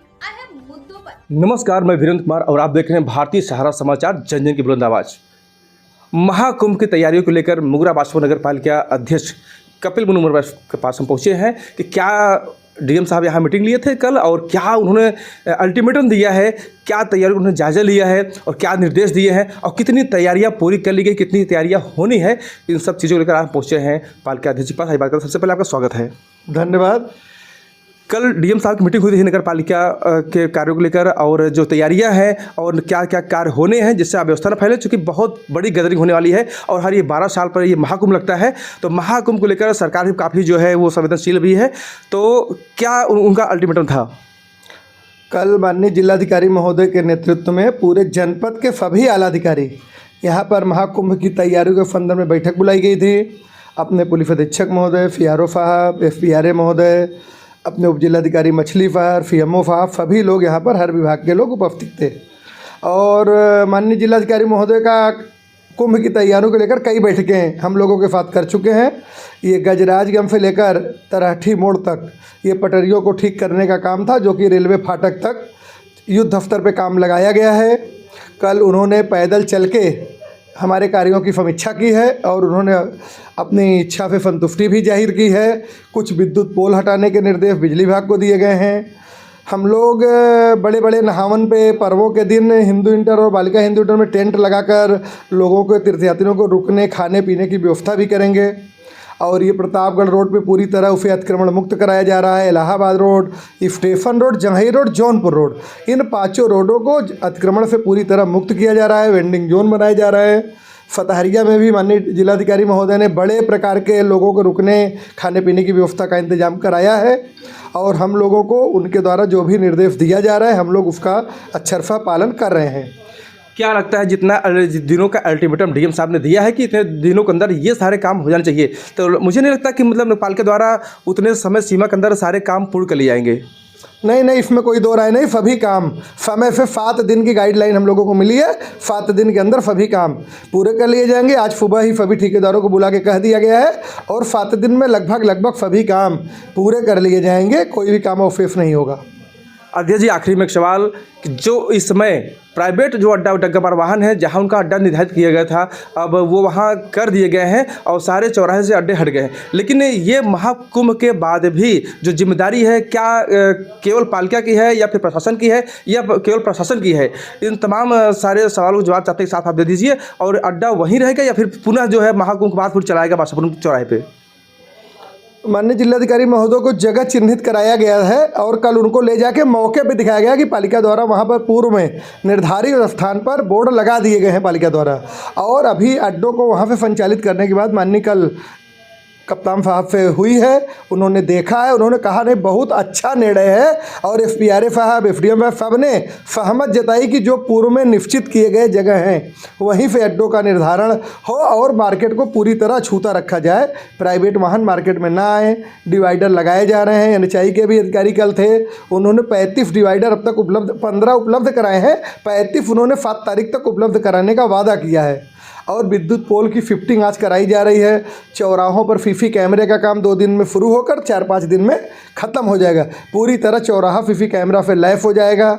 अहम मुद्दों पर। नमस्कार, मैं वीरेंद्र कुमार और आप देख रहे हैं भारतीय सहारा समाचार, जन जन की बुलंद आवाज। महाकुंभ की तैयारियों को लेकर मुगरा बासुआ नगर पालिका अध्यक्ष कपिल मुनुमुर्मू के पास हम पहुंचे हैं कि क्या डीएम साहब यहाँ मीटिंग लिए थे कल और क्या उन्होंने अल्टीमेटम दिया है, क्या तैयारी उन्होंने जायजा लिया है और क्या निर्देश दिए हैं और कितनी तैयारियां पूरी कर ली गई, कितनी तैयारियां होनी है, इन सब चीज़ों को लेकर आप पहुंचे हैं पालिका अध्यक्ष के पास। बात करें, सबसे पहले आपका स्वागत है। धन्यवाद। कल डीएम साहब की मीटिंग हुई थी नगर पालिका के कार्यों को लेकर और जो तैयारियां हैं और क्या क्या कार्य होने हैं जिससे अव्यवस्था न फैले, चूँकि बहुत बड़ी गैदरिंग होने वाली है और हर ये 12 साल पर ये महाकुंभ लगता है, तो महाकुंभ को लेकर सरकार भी काफ़ी जो है वो संवेदनशील भी है। तो क्या उनका अल्टीमेटम था? कल माननीय जिलाधिकारी महोदय के नेतृत्व में पूरे जनपद के सभी आलाधिकारी यहाँ पर महाकुंभ की तैयारियों के संदर्भ में बैठक बुलाई गई थी। अपने पुलिस अधीक्षक महोदय, FRO साहब, FPRA महोदय, अपने उप जिलाधिकारी मछली फायर, FMO साहब, सभी लोग यहाँ पर हर विभाग के लोग उपस्थित थे। और माननीय जिलाधिकारी महोदय का कुंभ की तैयारियों को लेकर कई बैठकें हम लोगों के साथ कर चुके हैं। ये गजराजगंज से लेकर तराठी मोड़ तक ये पटरियों को ठीक करने का काम था, जो कि रेलवे फाटक तक युद्ध स्तर पे काम लगाया गया है। कल उन्होंने पैदल चल के हमारे कार्यों की समीक्षा की है और उन्होंने अपनी इच्छा से संतुष्टि भी जाहिर की है। कुछ विद्युत पोल हटाने के निर्देश बिजली विभाग को दिए गए हैं। हम लोग बड़े बड़े नहावन पे पर्वों के दिन हिंदू इंटर और बालिका हिंदू इंटर में टेंट लगाकर लोगों को, तीर्थयात्रियों को रुकने खाने पीने की व्यवस्था भी करेंगे। और ये प्रतापगढ़ रोड पे पूरी तरह उसे अतिक्रमण मुक्त कराया जा रहा है। Allahabad road, station road, Janghai road, Jaunpur road, इन 5 रोडों को अतिक्रमण से पूरी तरह मुक्त किया जा रहा है। वेंडिंग जोन बनाए जा रहे हैं। फतहरिया में भी माननीय जिलाधिकारी महोदय ने बड़े प्रकार के लोगों को रुकने खाने पीने की व्यवस्था का इंतजाम कराया है और हम लोगों को उनके द्वारा जो भी निर्देश दिया जा रहा है हम लोग उसका अक्षरशः पालन कर रहे हैं। क्या लगता है जितना दिनों का अल्टीमेटम डीएम साहब ने दिया है कि इतने दिनों के अंदर ये सारे काम हो जाने चाहिए, तो मुझे नहीं लगता कि मतलब नेपाल के द्वारा उतने समय सीमा के अंदर सारे काम पूर्ण कर लिए जाएंगे। नहीं, इसमें कोई दो राय नहीं। सभी काम समय से 7 दिन की गाइडलाइन हम लोगों को मिली है। 7 दिन के अंदर सभी काम पूरे कर लिए जाएंगे। आज सुबह ही सभी ठेकेदारों को बुला के कह दिया गया है और 7 दिन में लगभग सभी काम पूरे कर लिए जाएंगे। कोई भी काम अवशेष नहीं होगा। अध्यक्ष जी, आखिरी में एक सवाल कि जो इस समय प्राइवेट जो डग्गा मार वाहन है जहां उनका अड्डा निर्धारित किया गया था, अब वो वहां कर दिए गए हैं और सारे चौराहे से अड्डे हट गए हैं, लेकिन ये महाकुंभ के बाद भी जो जिम्मेदारी है क्या केवल पालिका की है या फिर प्रशासन की है या केवल प्रशासन की है? इन तमाम सारे सवालों के जवाब चाहते एक साथ आप दे दीजिए। और अड्डा वहीं रहेगा या फिर पुनः जो है महाकुंभ के बाद फिर चलाएगा बासापुर चौराहे पर? माननीय जिलाधिकारी महोदय को जगह चिन्हित कराया गया है और कल उनको ले जाके मौके पे दिखाया गया कि पालिका द्वारा वहां पर पूर्व में निर्धारित स्थान पर बोर्ड लगा दिए गए हैं पालिका द्वारा। और अभी अड्डों को वहां पे संचालित करने के बाद माननीय कल कप्तान साहब से हुई है, उन्होंने देखा है, उन्होंने कहा नहीं बहुत अच्छा निर्णय है। और FPRA साहब, FDM साहब सब ने सहमत जताई कि जो पूर्व में निश्चित किए गए जगह हैं वहीं से अड्डों का निर्धारण हो और मार्केट को पूरी तरह छूता रखा जाए। प्राइवेट वाहन मार्केट में ना आए। डिवाइडर लगाए जा रहे हैं। NHAI के भी अधिकारी कल थे, उन्होंने 35 डिवाइडर अब तक उपलब्ध 15 उपलब्ध कराए हैं। 35 उन्होंने 7 तारीख तक उपलब्ध कराने का वादा किया है। और विद्युत पोल की शिफ्टिंग आज कराई जा रही है। चौराहों पर सीसी कैमरे का काम 2 दिन में शुरू होकर 4-5 दिन में ख़त्म हो जाएगा। पूरी तरह चौराहा सीसी कैमरा से लैस हो जाएगा।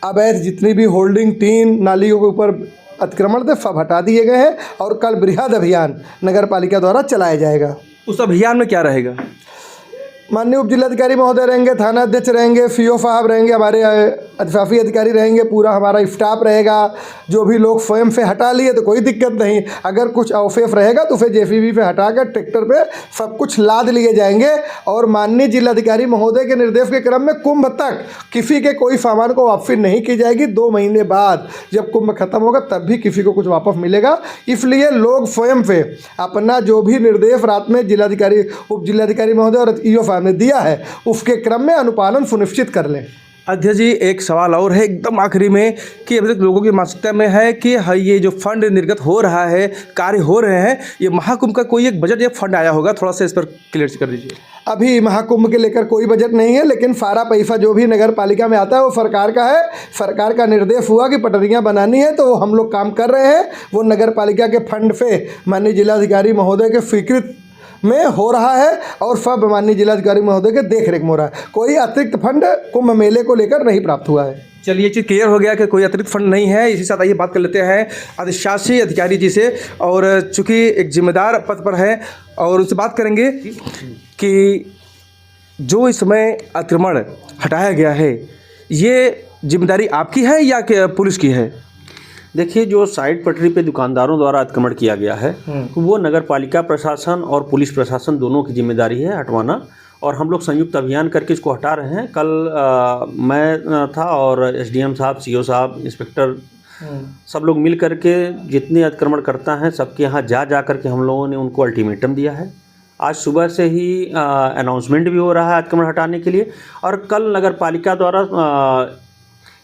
अवैध जितनी भी होल्डिंग, टीन, नालियों के ऊपर अतिक्रमण थे सब हटा दिए गए हैं और कल बृहद अभियान नगर पालिका द्वारा चलाया जाएगा। उस अभियान में क्या रहेगा? माननीय उप जिलाधिकारी महोदय रहेंगे, थाना अध्यक्ष रहेंगे, CO साहब रहेंगे, हमारे अधिशासी अधिकारी रहेंगे, पूरा हमारा स्टाफ रहेगा। जो भी लोग स्वयं से हटा लिए तो कोई दिक्कत नहीं, अगर कुछ अवशेष रहेगा तो फिर JCB पे हटाकर ट्रैक्टर पे सब कुछ लाद लिए जाएंगे। और माननीय जिलाधिकारी महोदय के निर्देश के क्रम में कुंभ तक किसी के कोई सामान को वापसी नहीं की जाएगी। 2 महीने बाद जब कुंभ खत्म होगा तब भी किसी को कुछ वापस मिलेगा। इसलिए लोग स्वयं से अपना जो भी निर्देश रात में जिलाधिकारी, उप जिलाधिकारी महोदय और EO साहब ने दिया है उसके क्रम में अनुपालन सुनिश्चित कर लें। अध्यक्ष जी, एक सवाल और है एकदम आखिरी में कि अभी तक लोगों की मानसिकता में है कि ये जो फंड निर्गत हो रहा है, कार्य हो रहे हैं, ये महाकुंभ का कोई एक बजट या फंड आया होगा, थोड़ा सा इस पर क्लियर कर दीजिए। अभी महाकुंभ के लेकर कोई बजट नहीं है, लेकिन सारा पैसा जो भी नगर पालिका में आता है वो सरकार का है। सरकार का निर्देश हुआ कि पटरियां बनानी है तो हम लोग काम कर रहे हैं। वो नगर पालिका के फंड से माननीय जिलाधिकारी महोदय के स्वीकृत में हो रहा है और सब माननीय जिलाधिकारी महोदय के देखरेख में हो रहा है। कोई अतिरिक्त फंड कुंभ मेले को लेकर नहीं प्राप्त हुआ है। चलिए, ये चीज़ क्लियर हो गया कि कोई अतिरिक्त फंड नहीं है। इसी साथ आइए बात कर लेते हैं अधिशासी अधिकारी जी से, और चूँकि एक जिम्मेदार पद पर है और उनसे बात करेंगे कि जो इस समय अतिक्रमण हटाया गया है, ये जिम्मेदारी आपकी है या पुलिस की है? देखिए, जो साइड पटरी पे दुकानदारों द्वारा अतिक्रमण किया गया है वो नगर पालिका प्रशासन और पुलिस प्रशासन दोनों की जिम्मेदारी है हटवाना, और हम लोग संयुक्त अभियान करके इसको हटा रहे हैं। कल मैं था और एसडीएम साहब, सीओ साहब, इंस्पेक्टर, सब लोग मिल करके जितने अतिक्रमणकर्ता हैं सबके यहाँ जा करके हम लोगों ने उनको अल्टीमेटम दिया है। आज सुबह से ही अनाउंसमेंट भी हो रहा है अतिक्रमण हटाने के लिए, और कल नगर पालिका द्वारा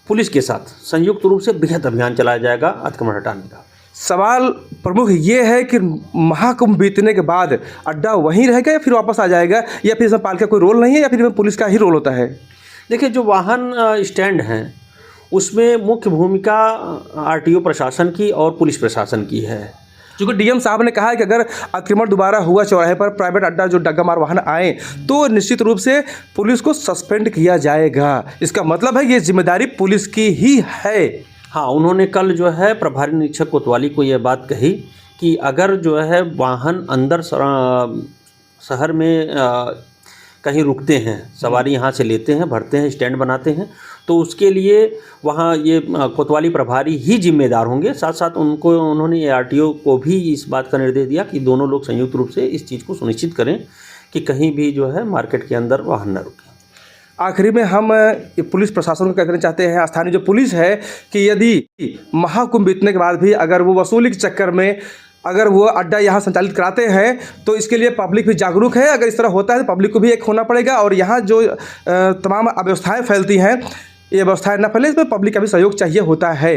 पुलिस के साथ संयुक्त रूप से बृहद अभियान चलाया जाएगा अतिक्रमण हटाने का। सवाल प्रमुख ये है कि महाकुंभ बीतने के बाद अड्डा वहीं रहेगा या फिर वापस आ जाएगा, या फिर इसमें पालिका कोई रोल नहीं है या फिर इसमें पुलिस का ही रोल होता है? देखिए, जो वाहन स्टैंड हैं उसमें मुख्य भूमिका आरटीओ प्रशासन की और पुलिस प्रशासन की है। क्योंकि डीएम साहब ने कहा है कि अगर अतिक्रमण दोबारा हुआ चौराहे पर, प्राइवेट अड्डा जो डग्गामार वाहन आए, तो निश्चित रूप से पुलिस को सस्पेंड किया जाएगा। इसका मतलब है ये जिम्मेदारी पुलिस की ही है। हाँ, उन्होंने कल जो है प्रभारी निरीक्षक कोतवाली को यह बात कही कि अगर जो है वाहन अंदर शहर में कहीं रुकते हैं, सवारी यहाँ से लेते हैं, भरते हैं, स्टैंड बनाते हैं, तो उसके लिए वहाँ ये कोतवाली प्रभारी ही जिम्मेदार होंगे। साथ साथ उन्होंने आरटीओ को भी इस बात का निर्देश दिया कि दोनों लोग संयुक्त रूप से इस चीज़ को सुनिश्चित करें कि कहीं भी जो है मार्केट के अंदर वाहन न रुके। आखिरी में हम पुलिस प्रशासन को कहना चाहते हैं, स्थानीय जो पुलिस है, कि यदि महाकुंभ बीतने के बाद भी अगर वो वसूली के चक्कर में अगर वो अड्डा यहाँ संचालित कराते हैं, तो इसके लिए पब्लिक भी जागरूक है। अगर इस तरह होता है तो पब्लिक को भी एक होना पड़ेगा, और यहाँ जो तमाम अव्यवस्थाएँ फैलती हैं, ये व्यवस्थाएं न फैले, इसमें पब्लिक का भी सहयोग चाहिए होता है।